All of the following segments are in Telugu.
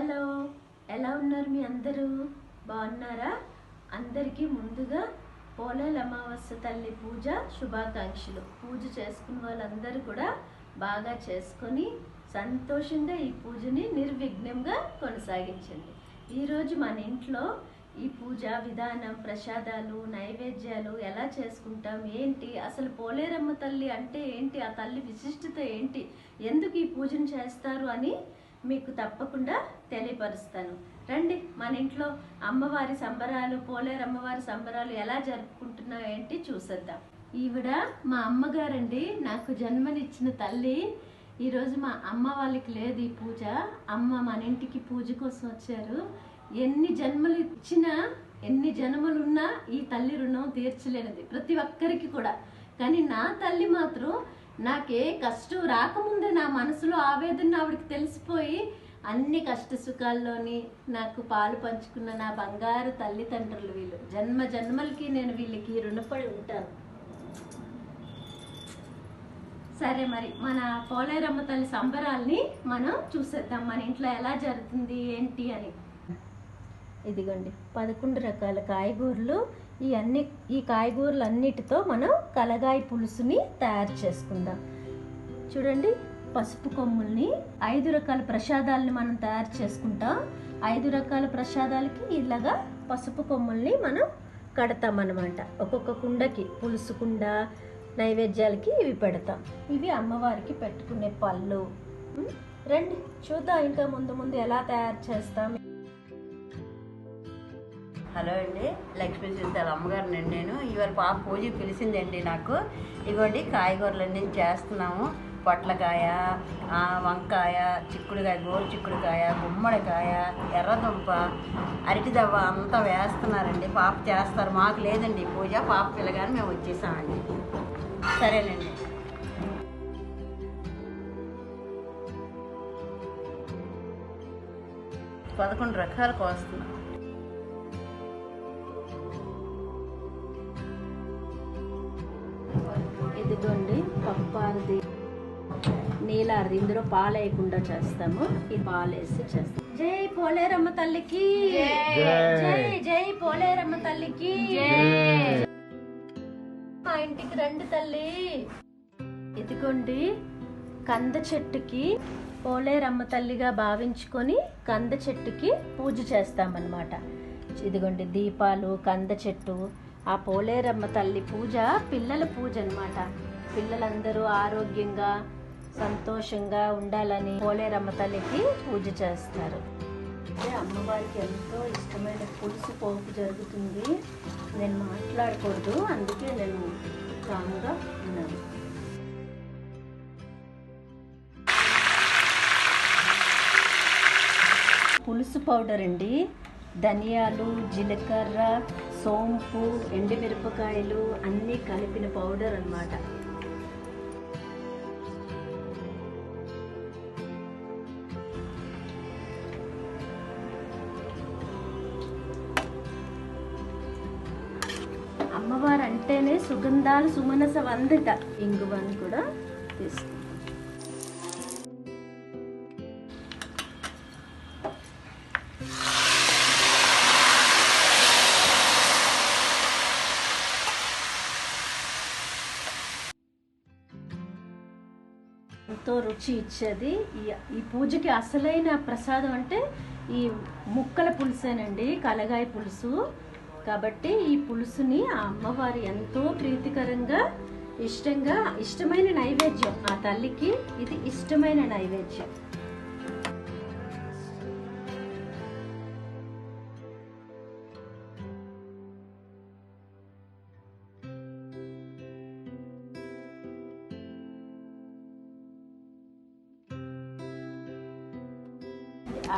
హలో, ఎలా ఉన్నారు మీ అందరూ? బాగున్నారా? అందరికీ ముందుగా పోలేల అమావాస్య తల్లి పూజ శుభాకాంక్షలు. పూజ చేసుకున్న వాళ్ళందరూ కూడా బాగా చేసుకొని సంతోషంగా ఈ పూజని నిర్విఘ్నంగా కొనసాగించండి. ఈరోజు మన ఇంట్లో ఈ పూజ విధానం, ప్రసాదాలు, నైవేద్యాలు ఎలా చేసుకుంటాం, ఏంటి అసలు పోలేరమ్మ తల్లి అంటే ఏంటి, ఆ తల్లి విశిష్టత ఏంటి, ఎందుకు ఈ పూజను చేస్తారు అని మీకు తప్పకుండా తెలియపరుస్తాను. రండి, మన ఇంట్లో అమ్మవారి సంబరాలు, పోలేరు అమ్మవారి సంబరాలు ఎలా జరుపుకుంటున్నా ఏంటి చూసేద్దాం. ఈవిడ మా అమ్మగారండి, నాకు జన్మనిచ్చిన తల్లి. ఈరోజు మా అమ్మ వాళ్ళకి లేదు ఈ పూజ, అమ్మ మన ఇంటికి పూజ కోసం వచ్చారు. ఎన్ని జన్మలు ఇచ్చినా, ఎన్ని జన్మలున్నా ఈ తల్లి రుణం తీర్చలేనిది ప్రతి ఒక్కరికి కూడా. కానీ నా తల్లి మాత్రం నాకే కష్టం రాకముందే నా మనసులో ఆవేదన ఆవిడకి తెలిసిపోయి అన్ని కష్ట సుఖాల్లోని నాకు పాలు పంచుకున్న నా బంగారు తల్లిదండ్రులు వీళ్ళు. జన్మ జన్మలకి నేను వీళ్ళకి రుణపడి ఉంటాను. సరే, మరి మన పోలేరమ్మ తల్లి సంబరాల్ని మనం చూసేద్దాం, మన ఇంట్లో ఎలా జరుగుతుంది ఏంటి అని. ఇదిగోండి 11 రకాల కాయగూరలు. ఈ కాయగూరలు అన్నిటితో మనం కలగాయ పులుసుని తయారు చేసుకుందాం. చూడండి, పసుపు కొమ్ముల్ని 5 రకాల ప్రసాదాలని మనం తయారు చేసుకుంటాం. 5 రకాల ప్రసాదాలకి ఇలాగా పసుపు కొమ్ముల్ని మనం కడతాం అన్నమాట. ఒక్కొక్క కుండకి, పులుసు కుండ, నైవేద్యాలకి ఇవి పెడతాం. ఇవి అమ్మవారికి పెట్టుకునే పళ్ళు. రండి చూద్దాం ఇంకా ముందు ఎలా తయారు చేస్తాం. హలో అండి, లక్ష్మీ సీతాల అమ్మగారినండి నేను. ఇవాళ పాప పూజ పిలిచిందండి నాకు. ఇదిగోండి కాయగూరలన్నీ చేస్తున్నాము. పొట్లకాయ, వంకాయ, చిక్కుడుకాయ, గోరు చిక్కుడుకాయ, గుమ్మడికాయ, ఎర్రదుంప, అరటిదవ్వ అంతా వేస్తున్నారండి. పాప చేస్తారు, మాకు లేదండి పూజ. పాప పిల్లగానే మేము వచ్చేసామండి. సరేనండి. పదకొండు రకాలు కోస్తున్నాం. ఇదిగోండి పప్పారది, నీలారది, ఇందులో పాలు వేయకుండా చేస్తాము. ఈ పాలు వేసి చేస్తాం. జై పోలేరమ్మ తల్లికి జై, జై పోలేరమ్మ తల్లికి. మా ఇంటికి రండి తల్లి. ఇదిగోండి కంద చెట్టుకి పోలేరమ్మ తల్లిగా భావించుకొని కంద చెట్టుకి పూజ చేస్తామన్నమాట. ఇదిగోండి దీపాలు, కంద చెట్టు. ఆ పోలేరమ్మ తల్లి పూజ పిల్లల పూజ అన్నమాట. పిల్లలందరూ ఆరోగ్యంగా సంతోషంగా ఉండాలని పోలేరమ్మ తల్లికి పూజ చేస్తారు. అమ్మవారికి ఎంతో ఇష్టమైన పులుసు పోపు జరుగుతుంది. నేను మాట్లాడకూడదు, అందుకే నేను కాముగా ఉన్నాను. పులుసు పౌడర్ అండి. ధనియాలు, జీలకర్ర, సోంపు, ఎండుమిరపకాయలు అన్నీ కలిపిన పౌడర్ అన్నమాట. అమ్మవారు అంటేనే సుగంధాలు సుమనస వందట. ఇంగువని కూడా తీసుకుంటాం. ఎంతో రుచి ఇచ్చేది ఈ పూజకి అసలైన ప్రసాదం అంటే ఈ ముక్కల పులుసేనండి, కలగాయ పులుసు. కాబట్టి ఈ పులుసుని ఆ అమ్మవారి ఎంతో ప్రీతికరంగా ఇష్టమైన నైవేద్యం. ఆ తల్లికి ఇది ఇష్టమైన నైవేద్యం.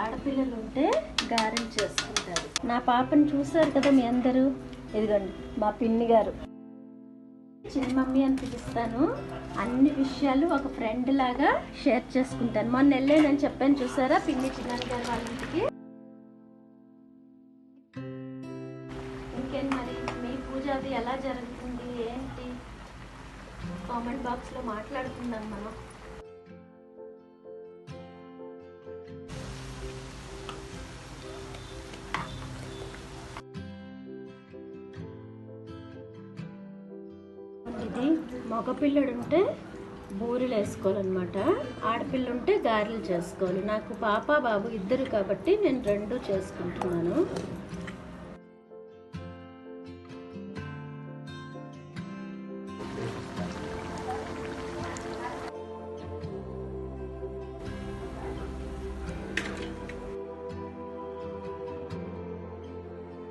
ఆడపిల్లలు ఉంటే గారెలు చేసుకుంటారు. నా పాపను చూసారు కదా మీ అందరూ. ఇదిగోండి మా పిన్ని గారు, చిన్న మమ్మీ అని పిలుస్తాను. అన్ని విషయాలు ఒక ఫ్రెండ్ లాగా షేర్ చేసుకుంటాను. మొన్న వెళ్ళానని చెప్పాను చూసారా పిన్ని చిన్నాన్న గారు వాళ్ళ ఇంటికి. ఇంకేం మరి మీ పూజ అది ఎలా జరుగుతుంది ఏంటి కామెంట్ బాక్స్లో మాట్లాడుకుందాం మనం. మగపిల్లడు ఉంటే బూరెలు వేసుకోవాలన్నమాట, ఆడపిల్ల ఉంటే గారెలు చేసుకోవాలి. నాకు పాప బాబు ఇద్దరు కాబట్టి నేను రెండు చేసుకుంటున్నాను.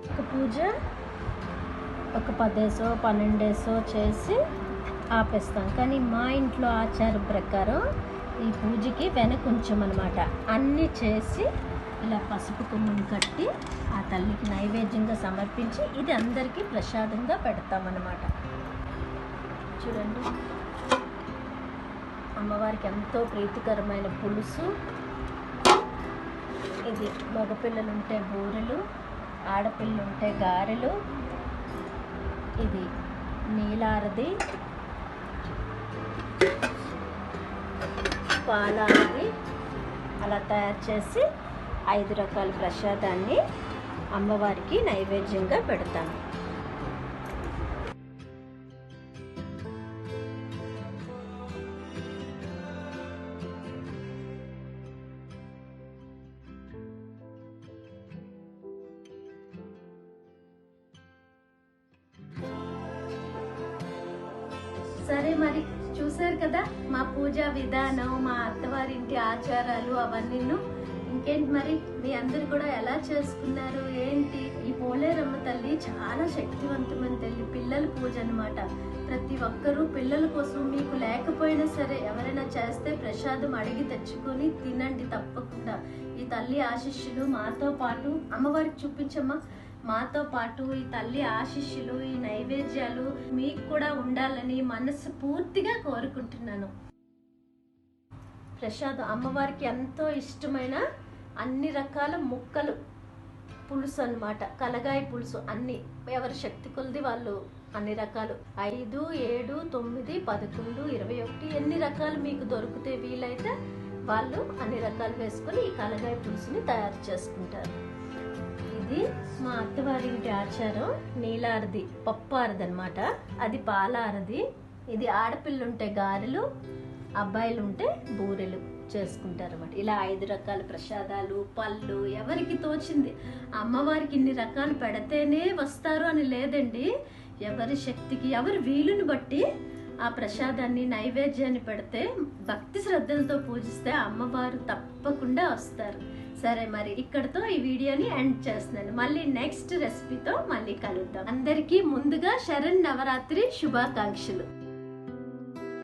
ఒక పూజ ఒక 10-12 చేసి ఆపేస్తాం. కానీ మా ఇంట్లో ఆచారం ప్రకారం ఈ పూజకి వెనకుంచమన్నమాట. అన్నీ చేసి ఇలా పసుపు కొమ్ముని కట్టి ఆ తల్లికి నైవేద్యంగా సమర్పించి ఇది అందరికీ ప్రసాదంగా పెడతామన్నమాట. చూడండి, అమ్మవారికి ఎంతో ప్రీతికరమైన పులుసు. ఇది మగపిల్లలు ఉంటే బూరెలు, ఆడపిల్లలు ఉంటే గారెలు. ఇది నీలారది, పాలారది. అలా తయారు చేసి 5 రకాల ప్రసాదాన్ని అమ్మవారికి నైవేద్యంగా పెడతాను. సరే, మరి చూసారు కదా మా పూజా విధానం, మా అత్తవారింటి ఆచారాలు అవన్నీ. ఇంకేంటి మరి మీ అందరు కూడా ఎలా చేసుకున్నారు ఏంటి? ఈ పోలేరమ్మ తల్లి చాలా శక్తివంతమైన తల్లి, పిల్లల పూజ అన్నమాట. ప్రతి ఒక్కరూ పిల్లల కోసం మీకు లేకపోయినా సరే ఎవరైనా చేస్తే ప్రసాదం అడిగి తెచ్చుకొని తినండి తప్పకుండా. ఈ తల్లి ఆశీస్సులు మాతో పాటు, అమ్మవారికి చూపించమ్మా, మాతో పాటు ఈ తల్లి ఆశీస్సులు, ఈ నైవేద్యాలు మీకు కూడా ఉండాలని మనసు పూర్తిగా కోరుకుంటున్నాను. ప్రసాదం అమ్మవారికి ఎంతో ఇష్టమైన అన్ని రకాల ముక్కలు పులుసు అన్నమాట, కలగాయ పులుసు. అన్ని ఎవరి శక్తి కొలది వాళ్ళు అన్ని రకాలు 5, 7, 9, 11, 21 ఎన్ని రకాలు మీకు దొరికితే వీలైతే వాళ్ళు అన్ని రకాలు వేసుకొని ఈ కలగాయ పులుసుని తయారు చేసుకుంటారు. ఇది మా అత్తవారింటి ఆచారం. నీలారది పప్పు ఆరది అనమాట, అది పాలారది. ఇది ఆడపిల్ల ఉంటే గారెలు, అబ్బాయిలు ఉంటే బూరెలు చేసుకుంటారు అన్నమాట. ఇలా 5 రకాల ప్రసాదాలు, పళ్ళు ఎవరికి తోచింది. అమ్మవారికి ఇన్ని రకాలు పెడితేనే వస్తారు అని లేదండి. ఎవరి శక్తికి, ఎవరి వీలుని బట్టి ఆ ప్రసాదాన్ని నైవేద్యాన్ని పెడితే భక్తి శ్రద్ధలతో పూజిస్తే అమ్మవారు తప్పకుండా వస్తారు. సరే, మరి ఇక్కడతో ఈ వీడియోని ఎండ్ చేస్తున్నాను. మళ్ళీ నెక్స్ట్ రెసిపీతో మళ్ళీ కలుద్దాం. అందరికీ ముందుగా శరణ్ నవరాత్రి శుభాకాంక్షలు.